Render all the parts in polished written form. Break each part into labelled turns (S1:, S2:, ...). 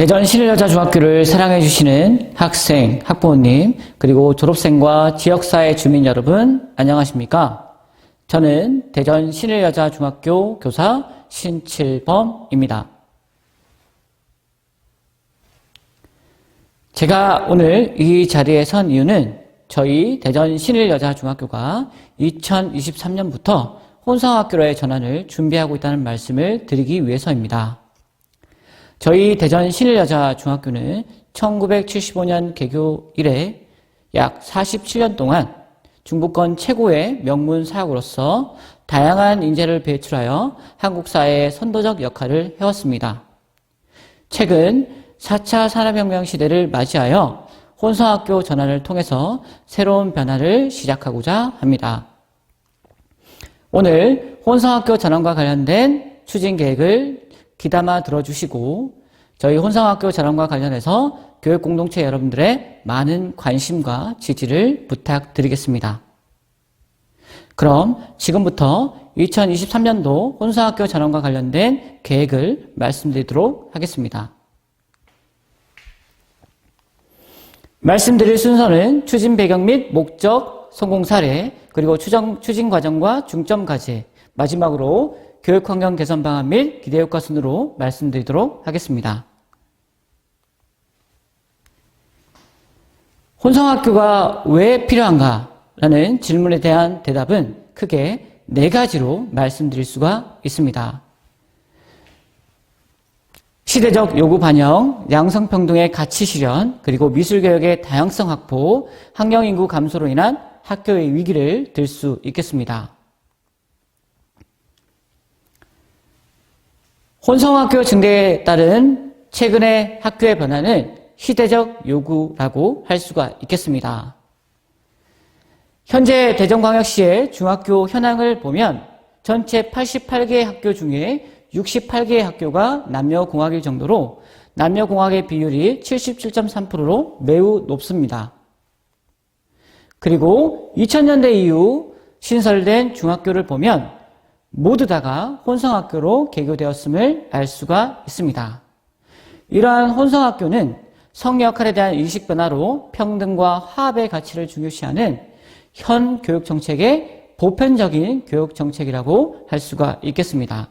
S1: 대전 신일여자중학교를 사랑해주시는 학생, 학부모님, 그리고 졸업생과 지역사회 주민 여러분, 안녕하십니까? 저는 대전 신일여자중학교 교사 신칠범입니다. 제가 오늘 이 자리에 선 이유는 저희 대전 신일여자중학교가 2023년부터 혼성학교로의 전환을 준비하고 있다는 말씀을 드리기 위해서입니다. 저희 대전 신일여자중학교는 1975년 개교 이래 약 47년 동안 중부권 최고의 명문 사학으로서 다양한 인재를 배출하여 한국 사회의 선도적 역할을 해왔습니다. 최근 4차 산업혁명 시대를 맞이하여 혼성학교 전환을 통해서 새로운 변화를 시작하고자 합니다. 오늘 혼성학교 전환과 관련된 추진 계획을 귀담아 들어주시고 저희 혼성학교 전환과 관련해서 교육공동체 여러분들의 많은 관심과 지지를 부탁드리겠습니다. 그럼 지금부터 2023년도 혼성학교 전환과 관련된 계획을 말씀드리도록 하겠습니다. 말씀드릴 순서는 추진 배경 및 목적, 성공 사례, 그리고 추진 과정과 중점 과제, 마지막으로 교육 환경 개선 방안 및 기대 효과 순으로 말씀드리도록 하겠습니다. 혼성학교가 왜 필요한가라는 질문에 대한 대답은 크게 4가지로 말씀드릴 수가 있습니다. 시대적 요구 반영, 양성평등의 가치 실현, 그리고 미술교육의 다양성 확보, 학령인구 감소로 인한 학교의 위기를 들 수 있겠습니다. 혼성학교 증대에 따른 최근의 학교의 변화는 시대적 요구라고 할 수가 있겠습니다. 현재 대전광역시의 중학교 현황을 보면 전체 88개의 학교 중에 68개의 학교가 남녀공학일 정도로 남녀공학의 비율이 77.3%로 매우 높습니다. 그리고 2000년대 이후 신설된 중학교를 보면 모두 다가 혼성학교로 개교되었음을 알 수가 있습니다. 이러한 혼성학교는 성 역할에 대한 인식 변화로 평등과 화합의 가치를 중요시하는 현 교육정책의 보편적인 교육정책이라고 할 수가 있겠습니다.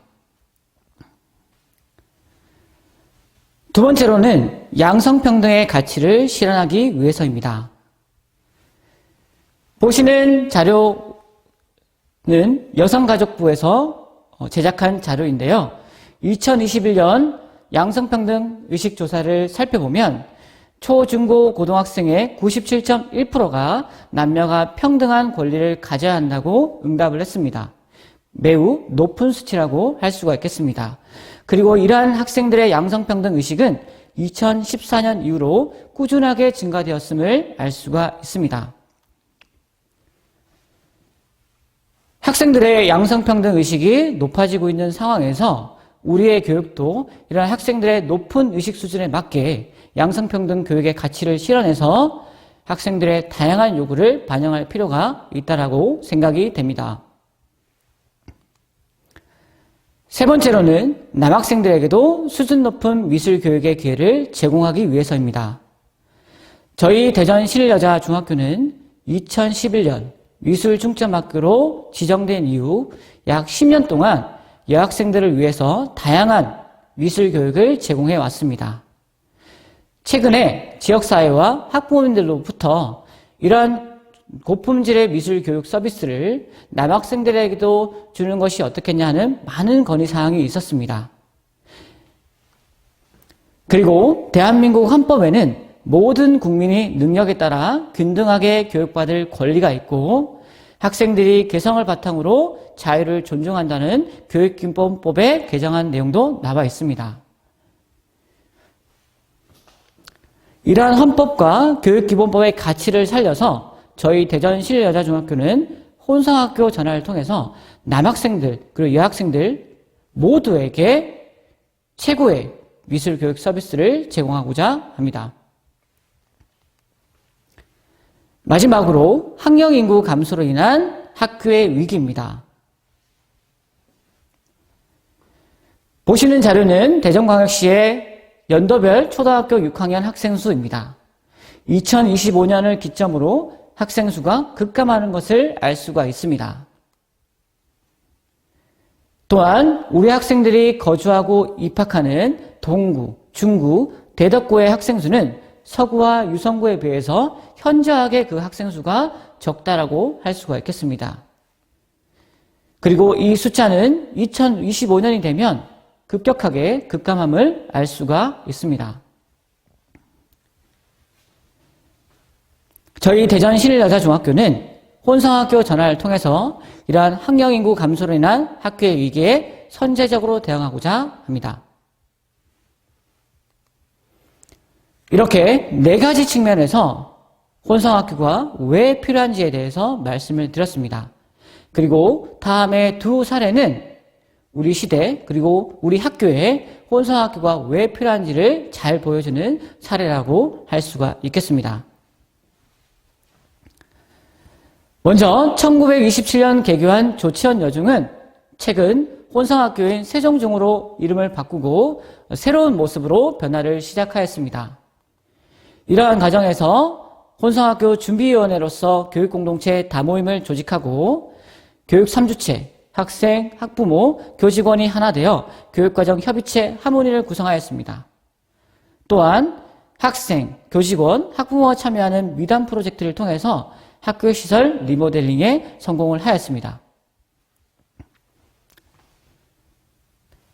S1: 두 번째로는 양성평등의 가치를 실현하기 위해서입니다. 보시는 자료는 여성가족부에서 제작한 자료인데요. 2021년 양성평등 의식조사를 살펴보면 초, 중고, 고등학생의 97.1%가 남녀가 평등한 권리를 가져야 한다고 응답을 했습니다. 매우 높은 수치라고 할 수가 있겠습니다. 그리고 이러한 학생들의 양성평등 의식은 2014년 이후로 꾸준하게 증가되었음을 알 수가 있습니다. 학생들의 양성평등 의식이 높아지고 있는 상황에서 우리의 교육도 이런 학생들의 높은 의식 수준에 맞게 양성평등 교육의 가치를 실현해서 학생들의 다양한 요구를 반영할 필요가 있다고 생각이 됩니다. 세 번째로는 남학생들에게도 수준 높은 미술 교육의 기회를 제공하기 위해서입니다. 저희 대전 신일여자중학교는 2011년 미술 중점학교로 지정된 이후 약 10년 동안 여학생들을 위해서 다양한 미술 교육을 제공해 왔습니다. 최근에 지역사회와 학부모님들로부터 이러한 고품질의 미술 교육 서비스를 남학생들에게도 주는 것이 어떻겠냐 하는 많은 건의사항이 있었습니다. 그리고 대한민국 헌법에는 모든 국민이 능력에 따라 균등하게 교육받을 권리가 있고 학생들이 개성을 바탕으로 자유를 존중한다는 교육기본법에 개정한 내용도 나와 있습니다. 이러한 헌법과 교육기본법의 가치를 살려서 저희 대전 신일여자중학교는 혼성학교 전환을 통해서 남학생들 그리고 여학생들 모두에게 최고의 미술교육 서비스를 제공하고자 합니다. 마지막으로 학령인구 감소로 인한 학교의 위기입니다. 보시는 자료는 대전광역시의 연도별 초등학교 6학년 학생 수입니다. 2025년을 기점으로 학생 수가 급감하는 것을 알 수가 있습니다. 또한 우리 학생들이 거주하고 입학하는 동구, 중구, 대덕구의 학생 수는 서구와 유성구에 비해서 현저하게 그 학생 수가 적다라고 할 수가 있겠습니다. 그리고 이 숫자는 2025년이 되면 급격하게 급감함을 알 수가 있습니다. 저희 대전 신일여자중학교는 혼성학교 전환을 통해서 이러한 학령인구 감소로 인한 학교의 위기에 선제적으로 대응하고자 합니다. 이렇게 4가지 측면에서 혼성학교가 왜 필요한지에 대해서 말씀을 드렸습니다. 그리고 다음에 2 사례는 우리 시대 그리고 우리 학교에 혼성학교가 왜 필요한지를 잘 보여주는 사례라고 할 수가 있겠습니다. 먼저 1927년 개교한 조치현 여중은 최근 혼성학교인 세종중으로 이름을 바꾸고 새로운 모습으로 변화를 시작하였습니다. 이러한 과정에서 혼성학교 준비위원회로서 교육공동체 다모임을 조직하고 교육 3주체, 학생, 학부모, 교직원이 하나 되어 교육과정 협의체 하모니를 구성하였습니다. 또한 학생, 교직원, 학부모가 참여하는 미담 프로젝트를 통해서 학교 시설 리모델링에 성공을 하였습니다.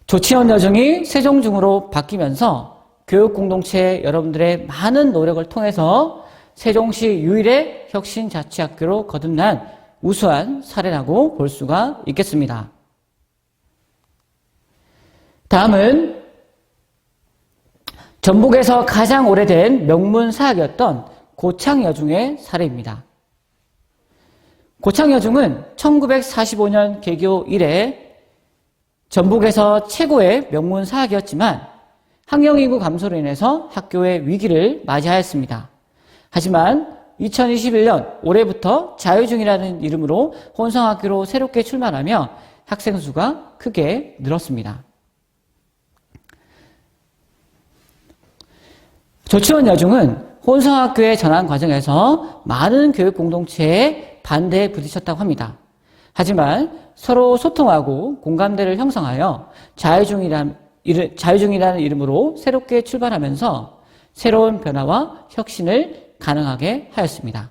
S1: 조치현 여중이 세종중으로 바뀌면서 교육공동체 여러분들의 많은 노력을 통해서 세종시 유일의 혁신자치학교로 거듭난 우수한 사례라고 볼 수가 있겠습니다. 다음은 전북에서 가장 오래된 명문사학이었던 고창여중의 사례입니다. 고창여중은 1945년 개교 이래 전북에서 최고의 명문사학이었지만 학령인구 감소로 인해서 학교의 위기를 맞이하였습니다. 하지만 2021년 올해부터 자유중이라는 이름으로 혼성학교로 새롭게 출마하며 학생 수가 크게 늘었습니다. 조치원 여중은 혼성학교의 전환 과정에서 많은 교육 공동체의 반대에 부딪혔다고 합니다. 하지만 서로 소통하고 공감대를 형성하여 자유중이라는 이름으로 새롭게 출발하면서 새로운 변화와 혁신을 가능하게 하였습니다.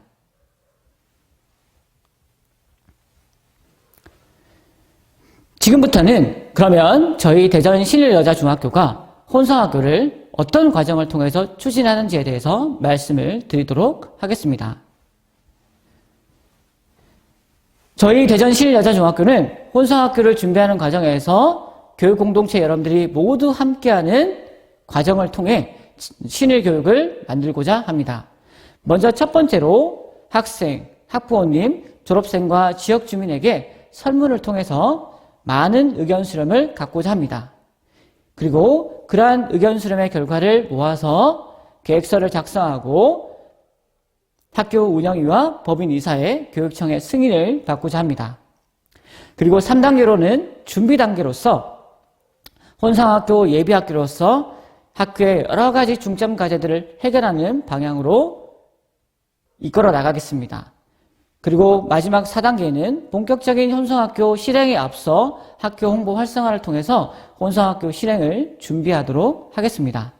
S1: 지금부터는 그러면 저희 대전 신일여자중학교가 혼성학교를 어떤 과정을 통해서 추진하는지에 대해서 말씀을 드리도록 하겠습니다. 저희 대전 신일여자중학교는 혼성학교를 준비하는 과정에서 교육공동체 여러분들이 모두 함께하는 과정을 통해 신일교육을 만들고자 합니다. 먼저 첫 번째로 학생, 학부모님, 졸업생과 지역 주민에게 설문을 통해서 많은 의견 수렴을 갖고자 합니다. 그리고 그러한 의견 수렴의 결과를 모아서 계획서를 작성하고 학교 운영위와 법인이사의 교육청의 승인을 받고자 합니다. 그리고 3단계로는 준비 단계로서 혼성학교 예비학교로서 학교의 여러 가지 중점 과제들을 해결하는 방향으로 이끌어 나가겠습니다. 그리고 마지막 4단계는 본격적인 혼성학교 실행에 앞서 학교 홍보 활성화를 통해서 혼성학교 실행을 준비하도록 하겠습니다.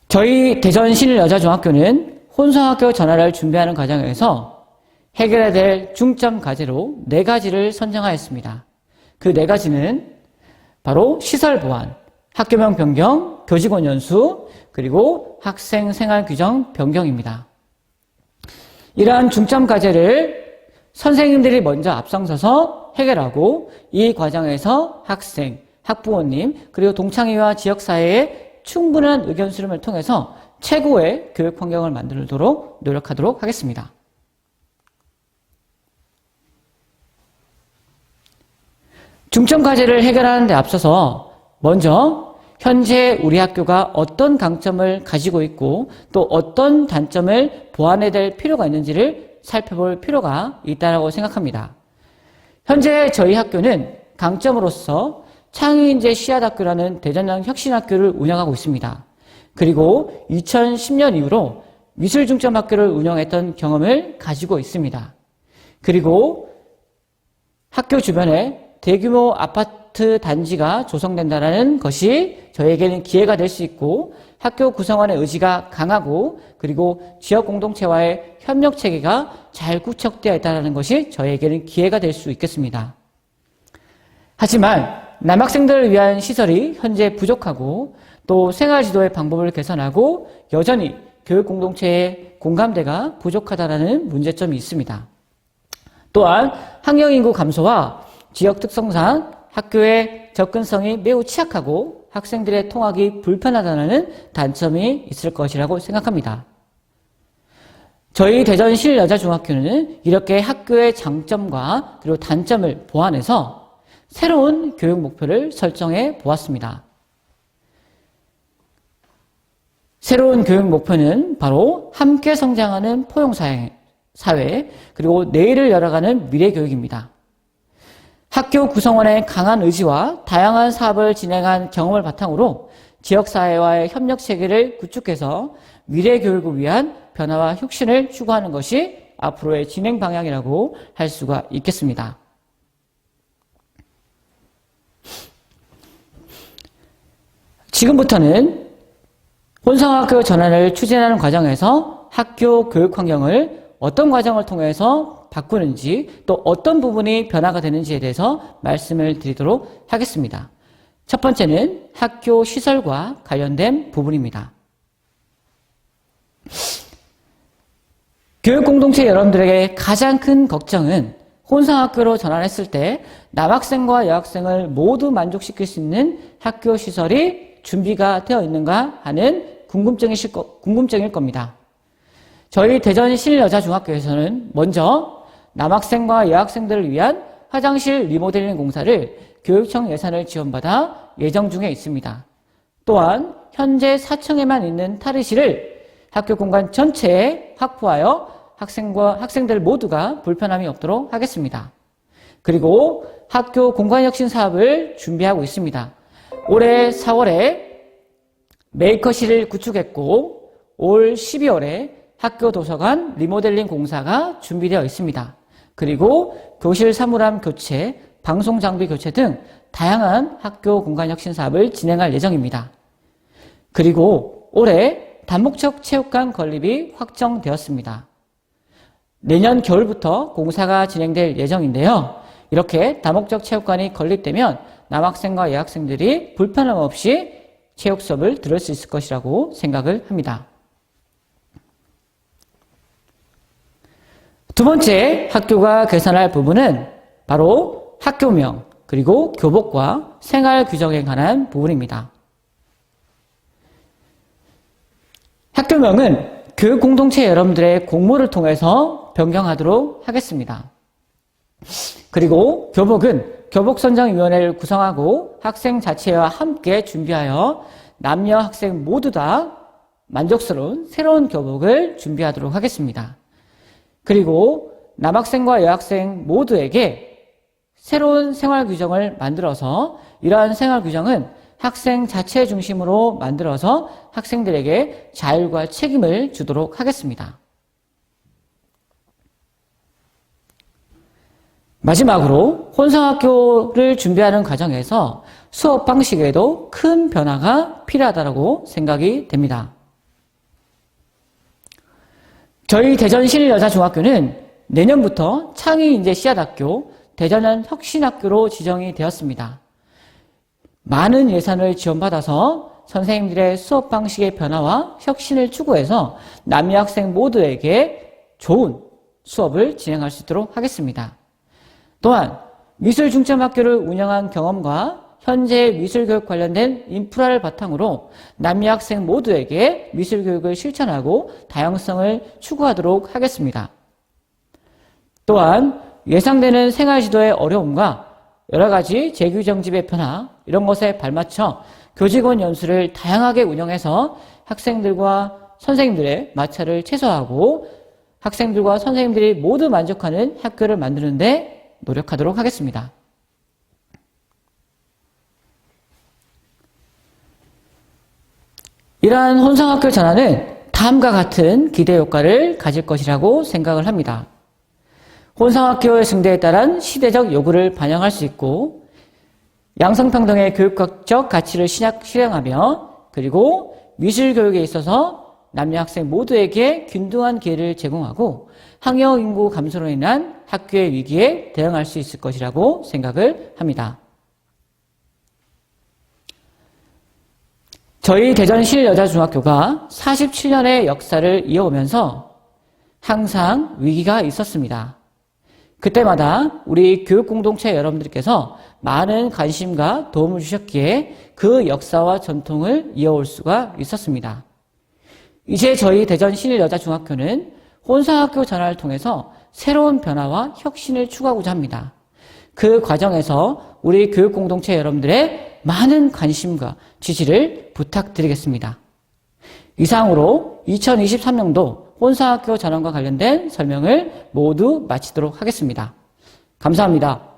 S1: 저희 대전 신일여자중학교는 혼성학교 전환을 준비하는 과정에서 해결해야 될 중점 과제로 4가지를 선정하였습니다. 그 4가지는 바로 시설 보완, 학교명 변경, 교직원 연수, 그리고 학생 생활 규정 변경입니다. 이러한 중점 과제를 선생님들이 먼저 앞장서서 해결하고 이 과정에서 학생, 학부모님, 그리고 동창회와 지역사회의 충분한 의견 수렴을 통해서 최고의 교육 환경을 만들도록 노력하도록 하겠습니다. 중점 과제를 해결하는 데 앞서서 먼저 현재 우리 학교가 어떤 강점을 가지고 있고 또 어떤 단점을 보완해야 될 필요가 있는지를 살펴볼 필요가 있다고 생각합니다. 현재 저희 학교는 강점으로서 창의인재 씨앗학교라는 대전형 혁신학교를 운영하고 있습니다. 그리고 2010년 이후로 미술중점학교를 운영했던 경험을 가지고 있습니다. 그리고 학교 주변에 대규모 아파트 단지가 조성된다는 것이 저에게는 기회가 될 수 있고 학교 구성원의 의지가 강하고 그리고 지역 공동체와의 협력 체계가 잘 구축되어 있다는 것이 저에게는 기회가 될 수 있겠습니다. 하지만 남학생들을 위한 시설이 현재 부족하고 또 생활지도의 방법을 개선하고 여전히 교육 공동체의 공감대가 부족하다는 문제점이 있습니다. 또한 학령인구 감소와 지역 특성상 학교의 접근성이 매우 취약하고 학생들의 통학이 불편하다는 단점이 있을 것이라고 생각합니다. 저희 대전 실여자중학교는 이렇게 학교의 장점과 그리고 단점을 보완해서 새로운 교육 목표를 설정해 보았습니다. 새로운 교육 목표는 바로 함께 성장하는 포용사회, 그리고 내일을 열어가는 미래교육입니다. 학교 구성원의 강한 의지와 다양한 사업을 진행한 경험을 바탕으로 지역사회와의 협력체계를 구축해서 미래교육을 위한 변화와 혁신을 추구하는 것이 앞으로의 진행 방향이라고 할 수가 있겠습니다. 지금부터는 혼성학교 전환을 추진하는 과정에서 학교 교육 환경을 어떤 과정을 통해서 바꾸는지 또 어떤 부분이 변화가 되는지에 대해서 말씀을 드리도록 하겠습니다. 첫 번째는 학교 시설과 관련된 부분입니다. 교육 공동체 여러분들에게 가장 큰 걱정은 혼성학교로 전환했을 때 남학생과 여학생을 모두 만족시킬 수 있는 학교 시설이 준비가 되어 있는가 하는 궁금증일 겁니다. 저희 대전 실여자중학교에서는 먼저 남학생과 여학생들을 위한 화장실 리모델링 공사를 교육청 예산을 지원받아 예정 중에 있습니다. 또한 현재 4층에만 있는 탈의실을 학교 공간 전체에 확보하여 학생들 모두가 불편함이 없도록 하겠습니다. 그리고 학교 공간혁신 사업을 준비하고 있습니다. 올해 4월에 메이커실을 구축했고 올 12월에 학교 도서관 리모델링 공사가 준비되어 있습니다. 그리고 교실 사물함 교체, 방송 장비 교체 등 다양한 학교 공간 혁신 사업을 진행할 예정입니다. 그리고 올해 다목적 체육관 건립이 확정되었습니다. 내년 겨울부터 공사가 진행될 예정인데요. 이렇게 다목적 체육관이 건립되면 남학생과 여학생들이 불편함 없이 체육 수업을 들을 수 있을 것이라고 생각을 합니다. 두 번째 학교가 개선할 부분은 바로 학교명 그리고 교복과 생활 규정에 관한 부분입니다. 학교명은 교육 공동체 여러분들의 공모를 통해서 변경하도록 하겠습니다. 그리고 교복은 교복선정위원회를 구성하고 학생 자체와 함께 준비하여 남녀 학생 모두 다 만족스러운 새로운 교복을 준비하도록 하겠습니다. 그리고 남학생과 여학생 모두에게 새로운 생활 규정을 만들어서 이러한 생활 규정은 학생 자체 중심으로 만들어서 학생들에게 자율과 책임을 주도록 하겠습니다. 마지막으로 혼성학교를 준비하는 과정에서 수업 방식에도 큰 변화가 필요하다고 생각이 됩니다. 저희 대전실여자중학교는 내년부터 창의인재 씨앗학교, 대전현 혁신학교로 지정이 되었습니다. 많은 예산을 지원받아서 선생님들의 수업 방식의 변화와 혁신을 추구해서 남녀 학생 모두에게 좋은 수업을 진행할 수 있도록 하겠습니다. 또한 미술중점학교를 운영한 경험과 현재 미술교육 관련된 인프라를 바탕으로 남녀 학생 모두에게 미술교육을 실천하고 다양성을 추구하도록 하겠습니다. 또한 예상되는 생활지도의 어려움과 여러 가지 재규정집의 변화 이런 것에 발맞춰 교직원 연수를 다양하게 운영해서 학생들과 선생님들의 마찰을 최소화하고 학생들과 선생님들이 모두 만족하는 학교를 만드는 데 노력하도록 하겠습니다. 이러한 혼성학교 전환은 다음과 같은 기대 효과를 가질 것이라고 생각을 합니다. 혼성학교의 증대에 따른 시대적 요구를 반영할 수 있고 양성평등의 교육적 가치를 실행하며 그리고 미술교육에 있어서 남녀 학생 모두에게 균등한 기회를 제공하고 학령 인구 감소로 인한 학교의 위기에 대응할 수 있을 것이라고 생각을 합니다. 저희 대전 실여자중학교가 47년의 역사를 이어오면서 항상 위기가 있었습니다. 그때마다 우리 교육공동체 여러분들께서 많은 관심과 도움을 주셨기에 그 역사와 전통을 이어올 수가 있었습니다. 이제 저희 대전 실여자중학교는 혼성학교 전환을 통해서 새로운 변화와 혁신을 추구하고자 합니다. 그 과정에서 우리 교육공동체 여러분들의 많은 관심과 지지를 부탁드리겠습니다. 이상으로 2023년도 혼성학교 전환과 관련된 설명을 모두 마치도록 하겠습니다. 감사합니다.